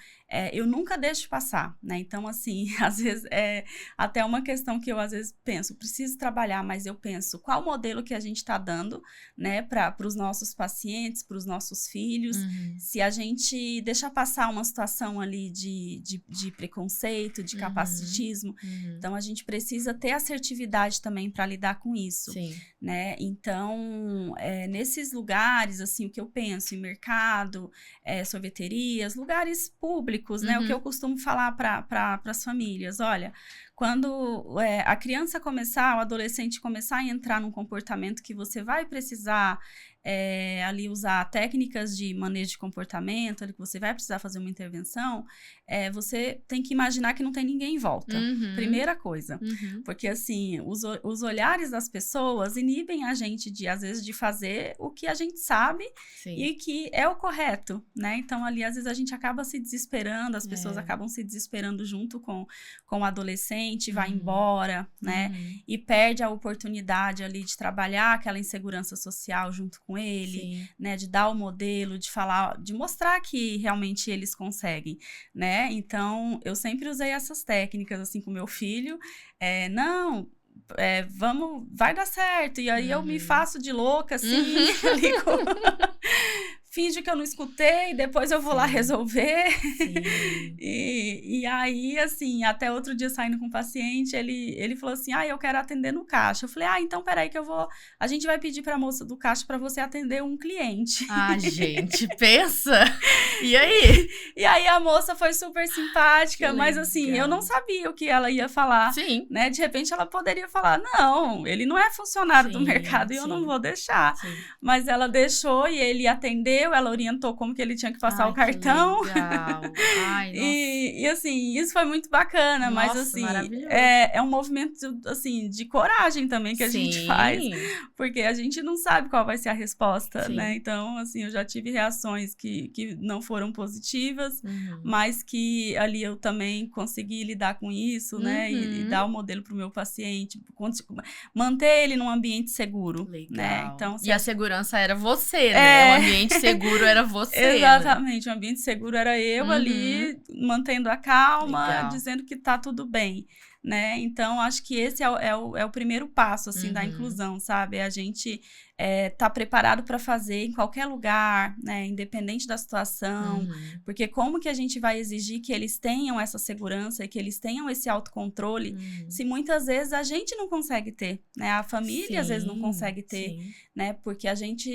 eu nunca deixo passar, né? Então, assim, às vezes, é até uma questão que eu, às vezes, penso, preciso trabalhar, mas eu penso, qual modelo que a gente está dando, né? Para os nossos pacientes, para os nossos filhos. Se a gente deixa passar uma situação ali de preconceito, de capacitismo, então, a gente precisa ter assertividade também para lidar com isso, né? Então, nesses lugares, assim, o que eu penso em mercado, sorveterias, lugares públicos, né? O que eu costumo falar para as famílias, olha, quando a criança começar, o adolescente começar a entrar num comportamento que você vai precisar ali usar técnicas de manejo de comportamento, ali que você vai precisar fazer uma intervenção, você tem que imaginar que não tem ninguém em volta. Primeira coisa. Porque, assim, os olhares das pessoas inibem a gente, às vezes, de fazer o que a gente sabe e que é o correto, né? Então, ali, às vezes, a gente acaba se desesperando, as pessoas acabam se desesperando junto com o adolescente, vai embora, né? E perde a oportunidade ali de trabalhar aquela insegurança social junto com ele, né, de dar o modelo, de falar, de mostrar que realmente eles conseguem, né, então eu sempre usei essas técnicas, assim, com meu filho, vamos, vai dar certo, e aí eu me faço de louca, assim, finjo que eu não escutei, depois eu vou lá resolver. E aí, assim, até outro dia saindo com o paciente, ele falou assim, eu quero atender no caixa. Eu falei, então peraí que a gente vai pedir pra moça do caixa pra você atender um cliente. Gente, pensa! E aí? E aí a moça foi super simpática, mas assim, eu não sabia o que ela ia falar, né? De repente ela poderia falar, não, ele não é funcionário do mercado e eu não vou deixar. Mas ela deixou e ele atendeu, ela orientou como que ele tinha que passar o cartão. Legal. E assim, isso foi muito bacana, mas assim, é um movimento assim, de coragem também que a gente faz, porque a gente não sabe qual vai ser a resposta, né? Então, assim, eu já tive reações que não foram positivas, mas que ali eu também consegui lidar com isso, né? E dar o modelo para o meu paciente, manter ele num ambiente seguro, né? Então, e a segurança era você, né? O ambiente seguro era você. Exatamente, o ambiente seguro era eu ali, mantendo a calma, dizendo que tá tudo bem, né? Então, acho que esse é o primeiro passo, assim, da inclusão, sabe? A gente tá preparado para fazer em qualquer lugar, né? Independente da situação, porque como que a gente vai exigir que eles tenham essa segurança e que eles tenham esse autocontrole se muitas vezes a gente não consegue ter, né? A família às vezes não consegue ter, né? Porque a gente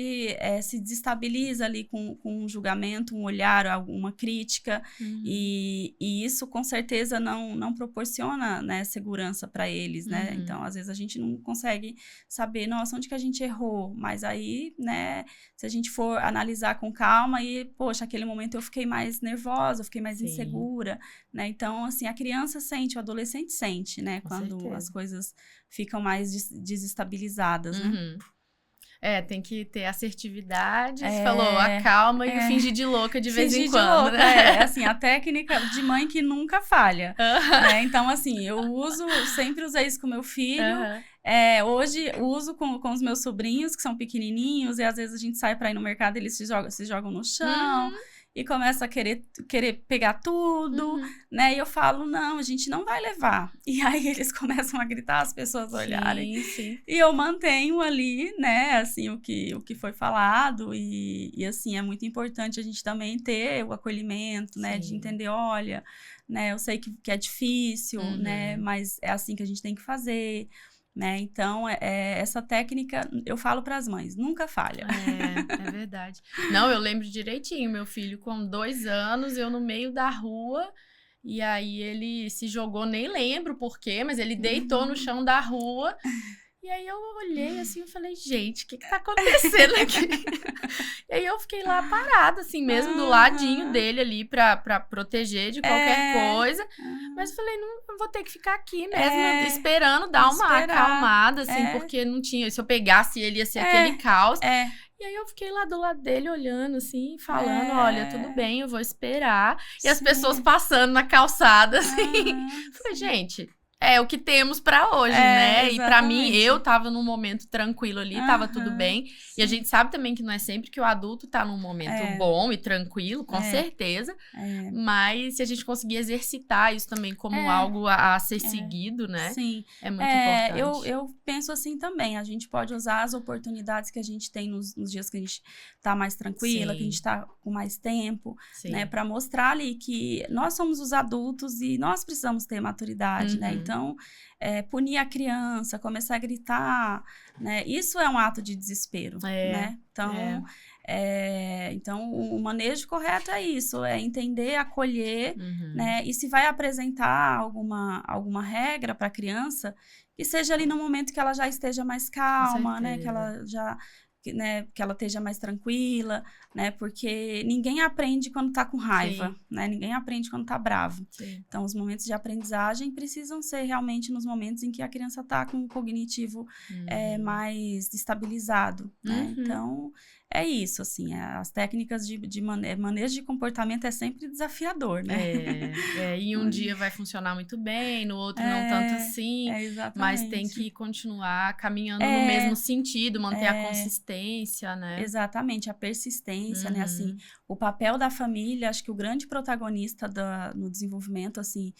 se desestabiliza ali com um julgamento, um olhar, alguma crítica e isso com certeza não proporciona, né, segurança para eles, né? Então, às vezes a gente não consegue saber, nossa, onde que a gente errou? Mas aí, né, se a gente for analisar com calma e, poxa, aquele momento eu fiquei mais nervosa, eu fiquei mais insegura, né? Então, assim, a criança sente, o adolescente sente, né? Quando as coisas ficam mais desestabilizadas, né? Tem que ter assertividade, você falou, a calma e o fingir de louca de vez em quando, né? Assim, a técnica de mãe que nunca falha, né? Então, assim, eu sempre usei isso com meu filho, hoje uso com os meus sobrinhos, que são pequenininhos, e às vezes a gente sai pra ir no mercado, eles se jogam no chão, e começa a querer pegar tudo, né? E eu falo, não, a gente não vai levar. E aí eles começam a gritar, as pessoas olharem. E eu mantenho ali, né, assim, o que foi falado. E assim, é muito importante a gente também ter o acolhimento, né? De entender, olha, né? Eu sei que é difícil, né? Mas é assim que a gente tem que fazer. Né? Então, essa técnica, eu falo para as mães, nunca falha. É verdade. Não, eu lembro direitinho, meu filho com 2 anos, eu no meio da rua, e aí ele se jogou, nem lembro por quê, mas ele deitou no chão da rua, E aí eu olhei assim e falei, gente, o que tá acontecendo aqui? E aí eu fiquei lá parada, assim mesmo, do ladinho dele ali pra proteger de qualquer coisa. Mas eu falei, não, eu vou ter que ficar aqui mesmo, esperando dar uma acalmada, assim, porque não tinha. Se eu pegasse ele, ia ser aquele caos. E aí eu fiquei lá do lado dele, olhando assim, falando, olha, tudo bem, eu vou esperar. E as pessoas passando na calçada, assim. Falei, gente, é o que temos pra hoje, né? E pra mim, eu tava num momento tranquilo ali, tava tudo bem. Sim. E a gente sabe também que não é sempre que o adulto tá num momento bom e tranquilo, com certeza. Mas se a gente conseguir exercitar isso também como algo a ser seguido, né? Sim. É muito importante. Eu penso assim também. A gente pode usar as oportunidades que a gente tem nos dias que a gente tá mais tranquila, que a gente tá com mais tempo, né? Pra mostrar ali que nós somos os adultos e nós precisamos ter maturidade, né? Então, punir a criança, começar a gritar, né? Isso é um ato de desespero, né? Então, então, o manejo correto é isso, é entender, acolher, né? E se vai apresentar alguma regra para a criança, que seja ali no momento que ela já esteja mais calma, né? Que ela já... Né, que ela esteja mais tranquila, né, porque ninguém aprende quando tá com raiva, né, ninguém aprende quando tá bravo. Então, os momentos de aprendizagem precisam ser realmente nos momentos em que a criança tá com o cognitivo mais estabilizado, né, então... É isso, assim, as técnicas de manejo de comportamento é sempre desafiador, né? E um dia vai funcionar muito bem, no outro não tanto assim, mas tem que continuar caminhando no mesmo sentido, manter a consistência, né? Exatamente, a persistência, né? Assim, o papel da família, acho que o grande protagonista no desenvolvimento, assim,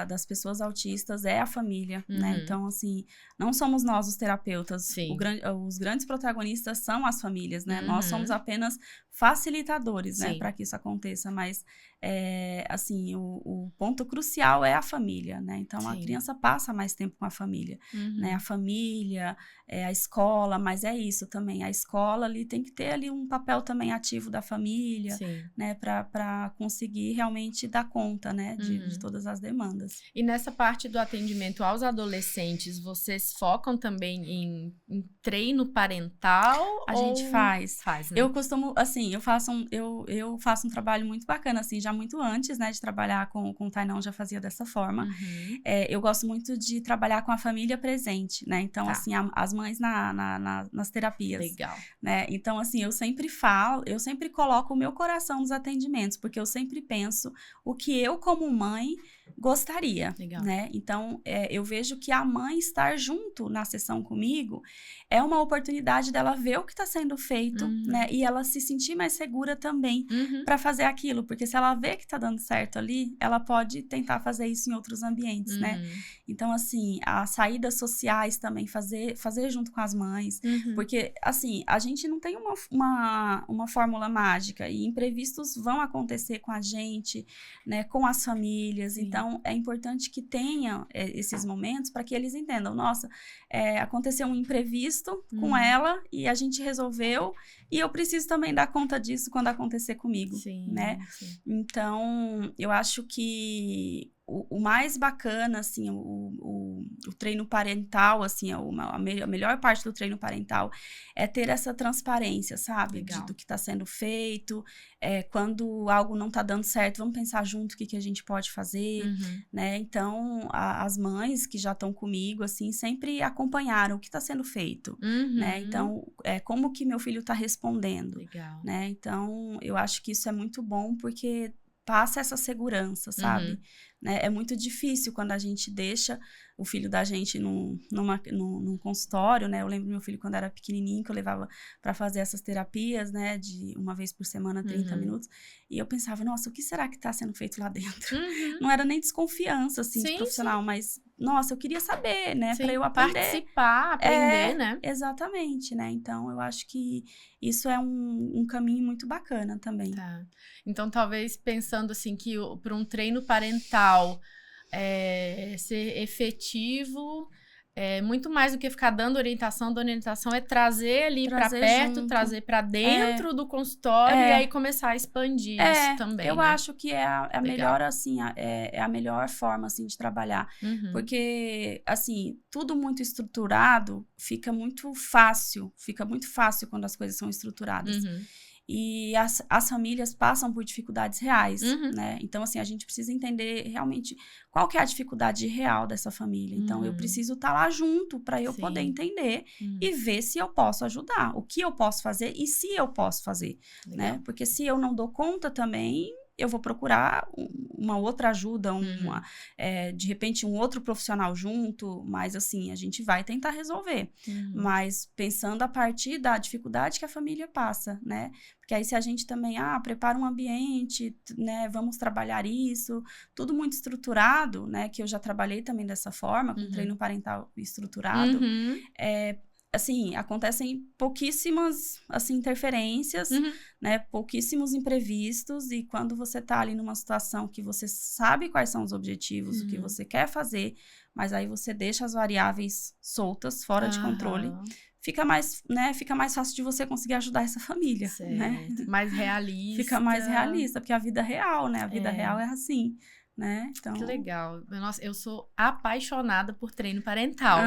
das pessoas autistas é a família, né? Então, assim, não somos nós os terapeutas. Os grandes protagonistas são as famílias, né? Nós somos apenas facilitadores, né? Para que isso aconteça, mas, assim, o ponto crucial é a família, né? Então, a criança passa mais tempo com a família, né? A família, a escola, mas é isso também. A escola ali tem que ter ali um papel também ativo da família, né? Para conseguir realmente dar conta, né? De todas as demandas. E nessa parte do atendimento aos adolescentes, vocês focam também em treino parental? A gente faz, né? Eu costumo, assim, eu faço um trabalho muito bacana, assim, já muito antes, né, de trabalhar com o Tainão, já fazia dessa forma. Eu gosto muito de trabalhar com a família presente, né? Então, assim, as mães nas terapias. Legal. Né? Então, assim, eu sempre coloco o meu coração nos atendimentos, porque eu sempre penso o que eu, como mãe, gostaria, né? Então, eu vejo que a mãe estar junto na sessão comigo é uma oportunidade dela ver o que está sendo feito, né? E ela se sentir mais segura também para fazer aquilo, porque se ela vê que está dando certo ali, ela pode tentar fazer isso em outros ambientes, né? Então, assim, as saídas sociais também fazer junto com as mães, porque, assim, a gente não tem uma fórmula mágica e imprevistos vão acontecer com a gente, né? Com as famílias, então é importante que tenham esses momentos para que eles entendam, nossa, aconteceu um imprevisto com ela e a gente resolveu e eu preciso também dar conta disso quando acontecer comigo, né? Então, eu acho que o mais bacana, assim, o treino parental, assim, a melhor parte do treino parental é ter essa transparência, sabe? Do que está sendo feito, quando algo não está dando certo, vamos pensar junto o que a gente pode fazer, né? Então, as mães que já estão comigo, assim, sempre acompanharam o que está sendo feito, né? Então, como que meu filho está respondendo, né? Então, eu acho que isso é muito bom, porque passa essa segurança, sabe? Né? É muito difícil quando a gente deixa o filho da gente num consultório, né? Eu lembro do meu filho quando era pequenininho, que eu levava para fazer essas terapias, né? De uma vez por semana, 30 minutos. E eu pensava, nossa, o que será que está sendo feito lá dentro? Não era nem desconfiança, assim, de profissional, mas, nossa, eu queria saber, né? Para eu aprender. Participar, aprender, né? Exatamente, né? Então, eu acho que isso é um caminho muito bacana também. Tá. Então, talvez pensando, assim, que para um treino parental ser efetivo, muito mais do que ficar dando orientação, é trazer ali para perto, junto. trazer para dentro do consultório e aí começar a expandir isso também. Eu né? acho que é a melhor, assim, é a melhor forma, assim, de trabalhar. Porque, assim, tudo muito estruturado fica muito fácil quando as coisas são estruturadas. E as famílias passam por dificuldades reais, né? Então, assim, a gente precisa entender realmente qual que é a dificuldade real dessa família. Então, eu preciso estar lá junto para eu poder entender e ver se eu posso ajudar, o que eu posso fazer e se eu posso fazer, né? Porque se eu não dou conta também, eu vou procurar uma outra ajuda, de repente um outro profissional junto, mas assim, a gente vai tentar resolver. Mas pensando a partir da dificuldade que a família passa, né? Porque aí se a gente também, prepara um ambiente, né? Vamos trabalhar isso, tudo muito estruturado, né? Que eu já trabalhei também dessa forma, com treino parental estruturado, assim, acontecem pouquíssimas, assim, interferências, né? Pouquíssimos imprevistos, e quando você tá ali numa situação que você sabe quais são os objetivos, o que você quer fazer, mas aí você deixa as variáveis soltas, fora de controle, fica mais fácil de você conseguir ajudar essa família, né? Mais realista. Fica mais realista, porque a vida real, né? A vida real é assim, né? Então... Que legal. Nossa, eu sou apaixonada por treino parental.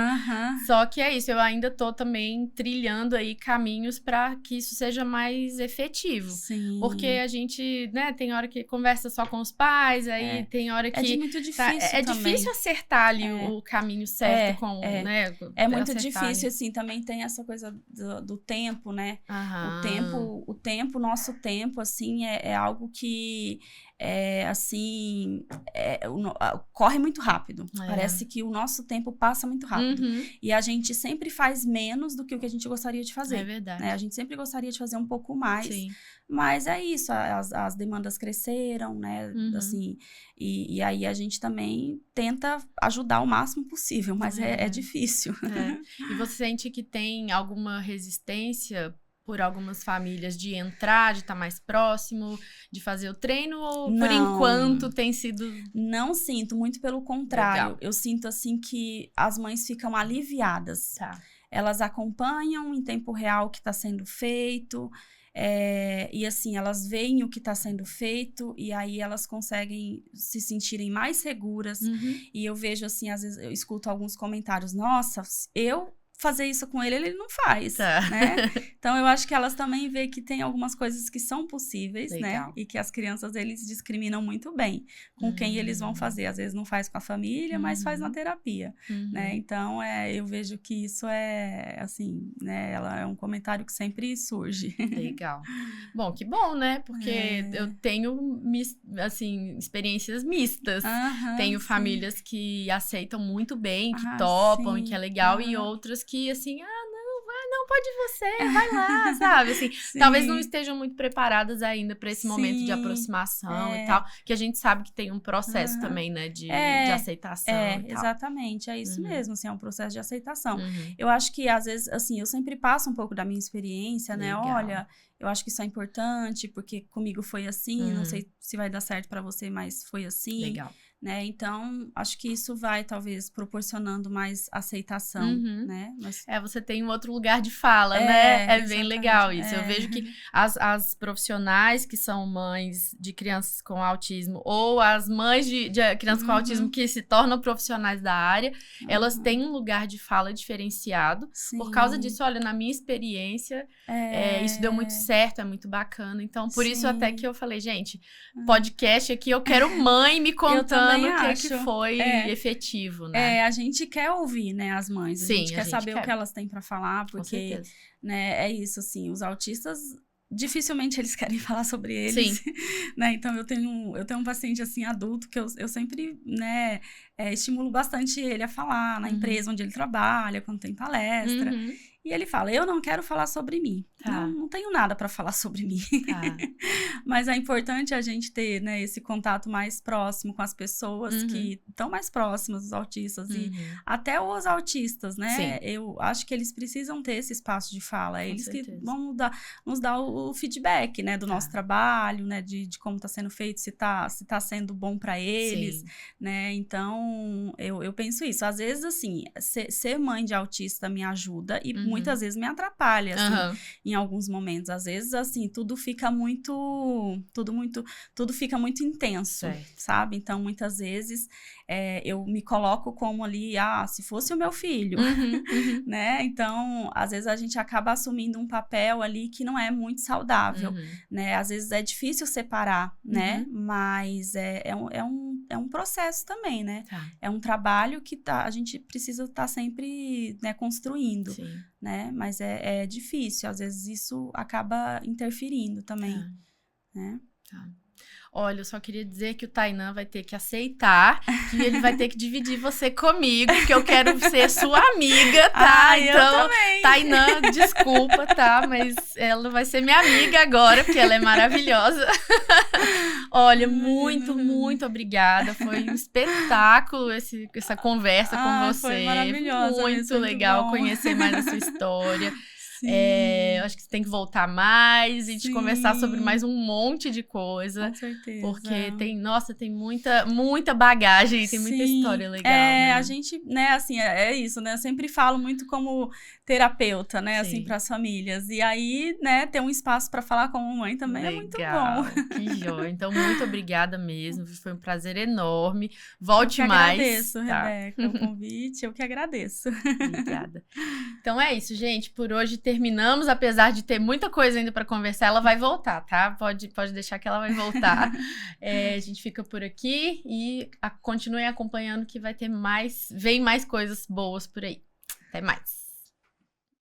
Só que é isso, eu ainda tô também trilhando aí caminhos para que isso seja mais efetivo. Sim. Porque a gente, né, tem hora que conversa só com os pais, aí tem hora que... É muito difícil É difícil acertar ali o caminho certo né? É muito difícil, assim, também tem essa coisa do tempo, né? O nosso tempo, assim, é algo que... corre muito rápido. Parece que o nosso tempo passa muito rápido. E a gente sempre faz menos do que o que a gente gostaria de fazer. É verdade. Né? A gente sempre gostaria de fazer um pouco mais. Sim. Mas é isso, as demandas cresceram, né? Assim, e aí a gente também tenta ajudar o máximo possível, mas é difícil. E você sente que tem alguma resistência por algumas famílias de entrar, de estar mais próximo, de fazer o treino, ou por enquanto tem sido... Não sinto, muito pelo contrário. Legal. Eu sinto, assim, que as mães ficam aliviadas. Elas acompanham em tempo real o que está sendo feito, e assim, elas veem o que está sendo feito, e aí elas conseguem se sentirem mais seguras. E eu vejo, assim, às vezes eu escuto alguns comentários, nossa, eu fazer isso com ele não faz, né? Então, eu acho que elas também veem que tem algumas coisas que são possíveis, né? E que as crianças, eles discriminam muito bem com quem eles vão fazer. Às vezes não faz com a família, mas faz na terapia, né? Então, eu vejo que isso assim, né? Ela é um comentário que sempre surge. Legal. Bom, que bom, né? Porque eu tenho, assim, experiências mistas. Tenho famílias que aceitam muito bem, que topam e que é legal, e outras que, assim, não, pode você, vai lá, sabe? Assim, talvez não estejam muito preparadas ainda para esse momento de aproximação e tal, que a gente sabe que tem um processo também, né, de aceitação e tal. Exatamente, é isso mesmo, assim, é um processo de aceitação. Eu acho que, às vezes, assim, eu sempre passo um pouco da minha experiência, né? Olha, eu acho que isso é importante, porque comigo foi assim, não sei se vai dar certo para você, mas foi assim. Legal. Né? Então, acho que isso vai, talvez, proporcionando mais aceitação, né? Mas... você tem um outro lugar de fala, né? É bem legal isso. Eu vejo que as profissionais que são mães de crianças com autismo, ou as mães de crianças com autismo que se tornam profissionais da área, elas têm um lugar de fala diferenciado. Por causa disso, olha, na minha experiência, isso deu muito certo, é muito bacana. Então, por isso até que eu falei, gente, podcast aqui, eu quero mãe me contando o que foi efetivo, né? A gente quer ouvir, né, as mães. Sim, a gente quer saber o que elas têm pra falar, porque, né, é isso, assim, os autistas, dificilmente eles querem falar sobre eles, né? Então, eu tenho um paciente, assim, adulto, que eu sempre, né, estimulo bastante ele a falar na empresa onde ele trabalha, quando tem palestra. E ele fala, eu não quero falar sobre mim. não tenho nada para falar sobre mim. Tá. Mas é importante a gente ter, né, esse contato mais próximo com as pessoas que estão mais próximas dos autistas e até os autistas, né? Sim. Eu acho que eles precisam ter esse espaço de fala. É eles certeza. que vão nos dar o feedback, né, do nosso trabalho, né, de como está sendo feito, se tá sendo bom para eles, Sim. né? Então, eu penso isso. Às vezes, assim, ser mãe de autista me ajuda e muitas vezes me atrapalha, assim, em alguns momentos. Às vezes, assim, tudo fica muito intenso, sabe? Então, muitas vezes, eu me coloco como ali, se fosse o meu filho, né? Então, às vezes a gente acaba assumindo um papel ali que não é muito saudável, né? Às vezes é difícil separar, né? Mas é um processo também, né? É um trabalho que a gente precisa estar sempre, né, construindo, né? Mas é difícil, às vezes isso acaba interferindo também, né? Olha, eu só queria dizer que o Tainan vai ter que aceitar que ele vai ter que dividir você comigo, que eu quero ser sua amiga, tá? Então, eu também. Tainan, desculpa, tá? Mas ela vai ser minha amiga agora, porque ela é maravilhosa. Olha, muito obrigada. Foi um espetáculo essa conversa com você. Foi maravilhosa. Muito legal conhecer mais a sua história. Eu acho que você tem que voltar mais e de conversar sobre mais um monte de coisa. Com certeza. Porque tem muita bagagem, tem muita história legal. Né? A gente, né, assim, é isso, né? Eu sempre falo muito como terapeuta, né, assim, para as famílias. E aí, né, ter um espaço para falar como mãe também é muito bom. Que joia. Então, muito obrigada mesmo. Foi um prazer enorme. Volte mais. Eu que agradeço, Rebeca, o convite. Eu que agradeço. Obrigada. Então é isso, gente. Por hoje terminamos. Apesar de ter muita coisa ainda para conversar, ela vai voltar, tá? Pode deixar que ela vai voltar. A gente fica por aqui e continuem acompanhando que vem mais coisas boas por aí. Até mais.